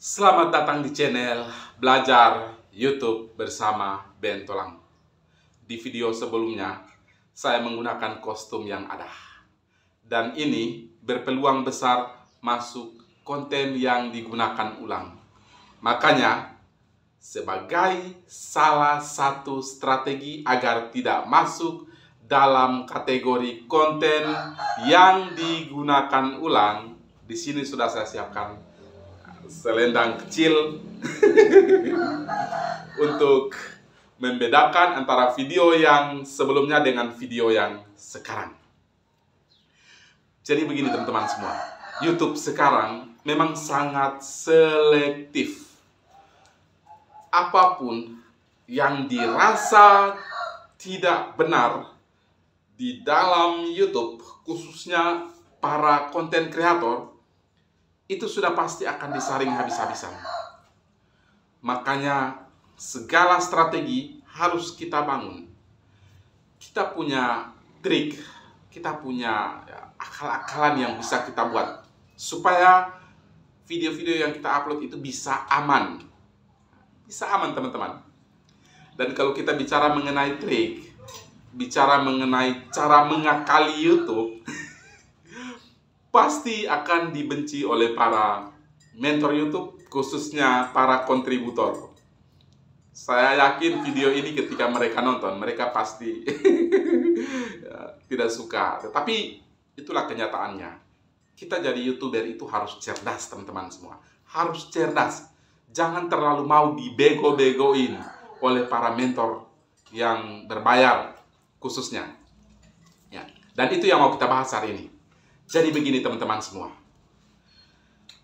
Selamat datang di channel Belajar YouTube bersama Ben Tolang. Di video sebelumnya, saya menggunakan kostum yang ada. Dan ini berpeluang besar masuk konten yang digunakan ulang. Makanya, sebagai salah satu strategi agar tidak masuk dalam kategori konten yang digunakan ulang, di sini sudah saya siapkan selendang kecil untuk membedakan antara video yang sebelumnya dengan video yang sekarang. Jadi begini teman-teman semua, YouTube sekarang memang sangat selektif. Apapun yang dirasa tidak benar di dalam YouTube, khususnya para konten kreator, itu sudah pasti akan disaring habis-habisan. Makanya segala strategi harus kita bangun. Kita punya trik, kita punya akal-akalan yang bisa kita buat supaya video-video yang kita upload itu bisa aman. Bisa aman teman-teman. Dan kalau kita bicara mengenai trik, bicara mengenai cara mengakali YouTube, pasti akan dibenci oleh para mentor YouTube, khususnya para kontributor. Saya yakin video ini ketika mereka nonton, mereka pasti tidak suka. Tetapi itulah kenyataannya. Kita jadi YouTuber itu harus cerdas teman-teman semua. Harus cerdas. Jangan terlalu mau dibego-begoin oleh para mentor yang berbayar khususnya. Ya. Dan itu yang mau kita bahas hari ini. Jadi begini teman-teman semua,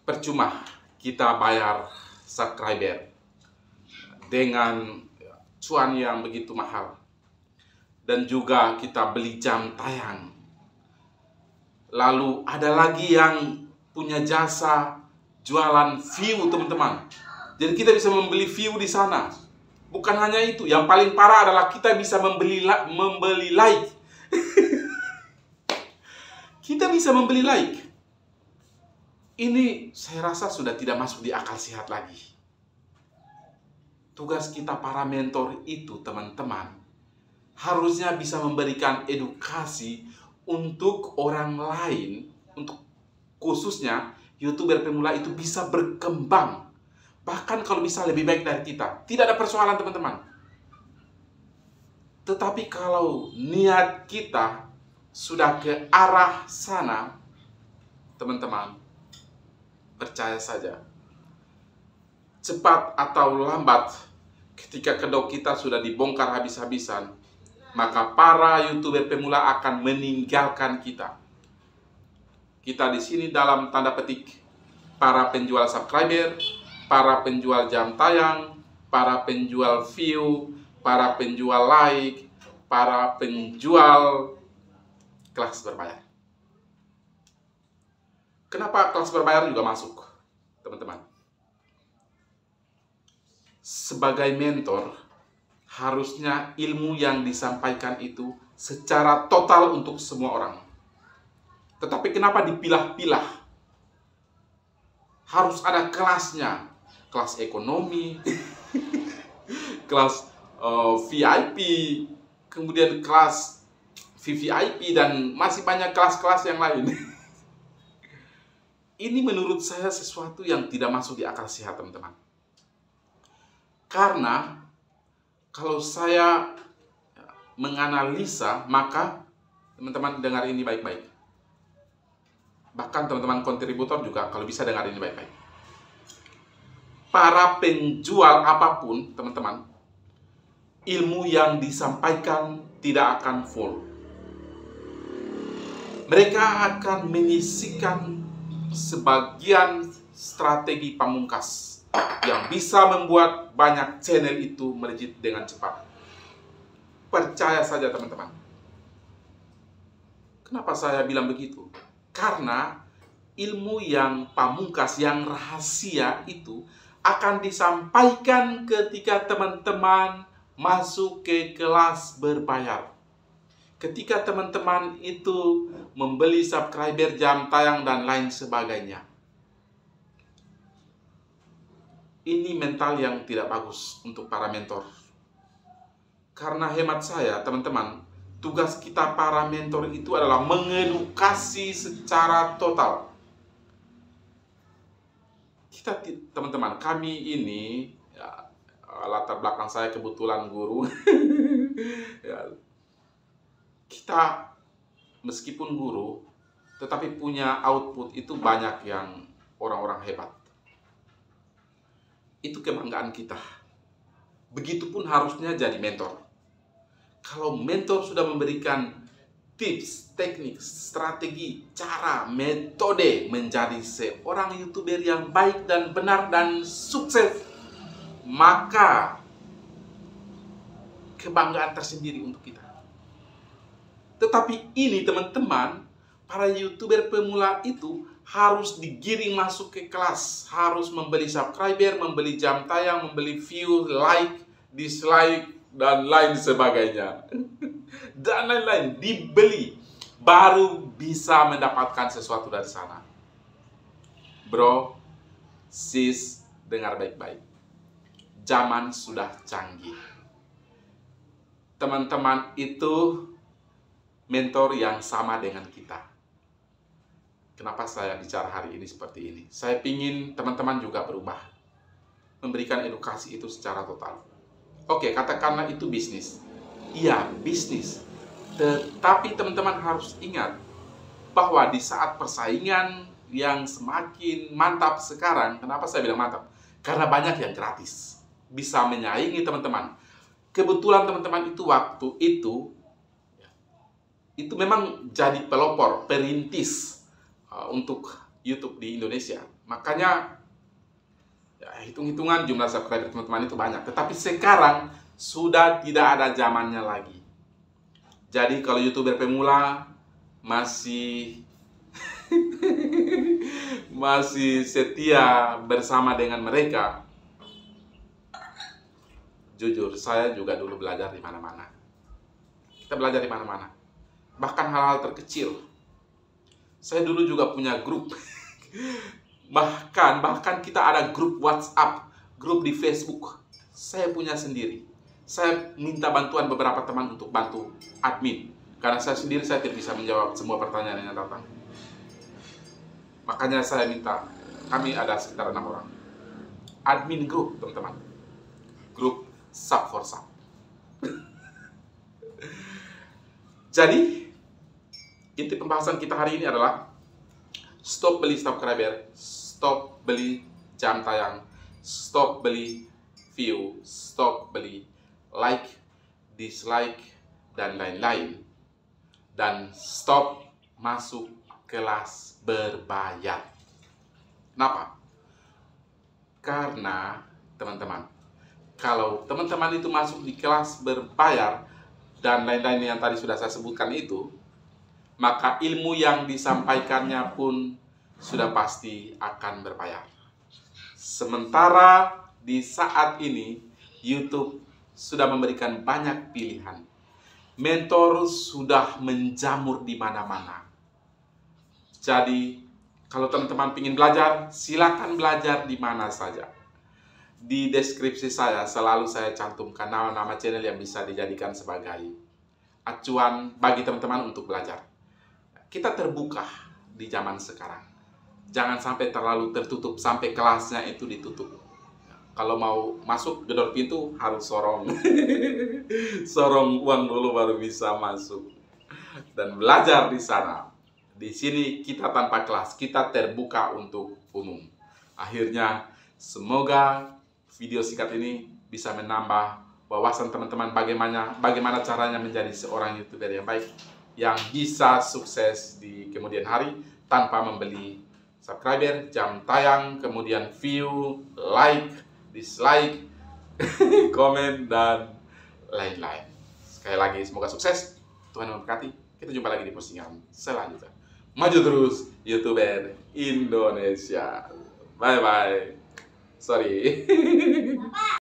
percuma kita bayar subscriber dengan cuan yang begitu mahal, dan juga kita beli jam tayang. Lalu ada lagi yang punya jasa jualan view teman-teman. Jadi kita bisa membeli view di sana. Bukan hanya itu, yang paling parah adalah kita bisa membeli like. Kita bisa membeli like. Ini saya rasa sudah tidak masuk di akal sehat lagi. Tugas kita para mentor itu teman-teman, harusnya bisa memberikan edukasi untuk orang lain, untuk khususnya YouTuber pemula itu bisa berkembang. Bahkan kalau bisa lebih baik dari kita. Tidak ada persoalan teman-teman. Tetapi kalau niat kita sudah ke arah sana, teman-teman, percaya saja, cepat atau lambat, ketika kedok kita sudah dibongkar habis-habisan, maka para YouTuber pemula akan meninggalkan kita. Kita di sini dalam tanda petik para penjual subscriber, para penjual jam tayang, para penjual view, para penjual like, para penjual kelas berbayar. Kenapa kelas berbayar juga masuk, teman-teman? Sebagai mentor, harusnya ilmu yang disampaikan itu secara total untuk semua orang. Tetapi kenapa dipilah-pilah? Harus ada kelasnya. Kelas ekonomi, kelas VIP, kemudian kelas VVIP, dan masih banyak kelas-kelas yang lain. Ini menurut saya sesuatu yang tidak masuk di akal sehat, teman-teman. Karena kalau saya menganalisa, maka teman-teman dengar ini baik-baik. Bahkan teman-teman kontributor juga kalau bisa dengar ini baik-baik. Para penjual apapun, teman-teman, ilmu yang disampaikan tidak akan full. Mereka akan menyisihkan sebagian strategi pamungkas yang bisa membuat banyak channel itu melejit dengan cepat. Percaya saja teman-teman. Kenapa saya bilang begitu? Karena ilmu yang pamungkas, yang rahasia itu akan disampaikan ketika teman-teman masuk ke kelas berbayar. Ketika teman-teman itu membeli subscriber, jam tayang, dan lain sebagainya. Ini mental yang tidak bagus untuk para mentor. Karena hemat saya, teman-teman, tugas kita para mentor itu adalah mengedukasi secara total. Kita, teman-teman, kami ini, ya, latar belakang saya kebetulan guru. Ya, kita meskipun guru, tetapi punya output itu banyak yang orang-orang hebat. Itu kebanggaan kita. Begitupun harusnya jadi mentor. Kalau mentor sudah memberikan tips, teknik, strategi, cara, metode menjadi seorang YouTuber yang baik dan benar dan sukses, maka kebanggaan tersendiri untuk kita. Tetapi ini, teman-teman, para YouTuber pemula itu harus digiring masuk ke kelas, harus membeli subscriber, membeli jam tayang, membeli view, like, dislike, dan lain sebagainya. Dan lain-lain dibeli, baru bisa mendapatkan sesuatu dari sana. Bro, sis, dengar baik-baik. Zaman sudah canggih. Teman-teman itu mentor yang sama dengan kita. Kenapa saya bicara hari ini seperti ini? Saya ingin teman-teman juga berubah. Memberikan edukasi itu secara total. Oke, katakanlah itu bisnis. Iya, bisnis. Tetapi teman-teman harus ingat bahwa di saat persaingan yang semakin mantap sekarang, kenapa saya bilang mantap? Karena banyak yang gratis. Bisa menyaingi teman-teman. Kebetulan teman-teman itu waktu itu memang jadi pelopor, perintis untuk YouTube di Indonesia. Makanya ya, hitung-hitungan jumlah subscriber teman-teman itu banyak. Tetapi sekarang sudah tidak ada zamannya lagi. Jadi kalau YouTuber pemula masih masih setia bersama dengan mereka, jujur saya juga dulu belajar di mana-mana. Kita belajar di mana-mana. Bahkan hal-hal terkecil. Saya dulu juga punya grup. Bahkan kita ada grup WhatsApp, grup di Facebook. Saya punya sendiri. Saya minta bantuan beberapa teman untuk bantu admin. Karena saya sendiri saya tidak bisa menjawab semua pertanyaan yang datang. Makanya saya minta, kami ada sekitar 6 orang. Admin grup, teman-teman. Grup Sub for Sub. Jadi, inti pembahasan kita hari ini adalah stop beli subscriber, stop beli jam tayang, stop beli view, stop beli like, dislike, dan lain-lain. Dan stop masuk kelas berbayar. Kenapa? Karena, teman-teman, kalau teman-teman itu masuk di kelas berbayar dan lain-lain yang tadi sudah saya sebutkan itu, maka ilmu yang disampaikannya pun sudah pasti akan berbayar. Sementara di saat ini, YouTube sudah memberikan banyak pilihan. Mentor sudah menjamur di mana-mana. Jadi, kalau teman-teman ingin belajar, silakan belajar di mana saja. Di deskripsi saya selalu saya cantumkan nama-nama channel yang bisa dijadikan sebagai acuan bagi teman-teman untuk belajar. Kita terbuka di zaman sekarang. Jangan sampai terlalu tertutup, sampai kelasnya itu ditutup. Kalau mau masuk gedor pintu harus sorong. Sorong uang dulu baru bisa masuk. Dan belajar di sana. Di sini kita tanpa kelas, kita terbuka untuk umum. Akhirnya, semoga video singkat ini bisa menambah wawasan teman-teman bagaimana caranya menjadi seorang YouTuber yang baik, yang bisa sukses di kemudian hari tanpa membeli subscriber, jam tayang, kemudian view, like, dislike, komen, dan lain-lain. Sekali lagi, semoga sukses. Tuhan memberkati. Kita jumpa lagi di postingan selanjutnya. Maju terus, YouTuber Indonesia. Bye-bye. Sorry.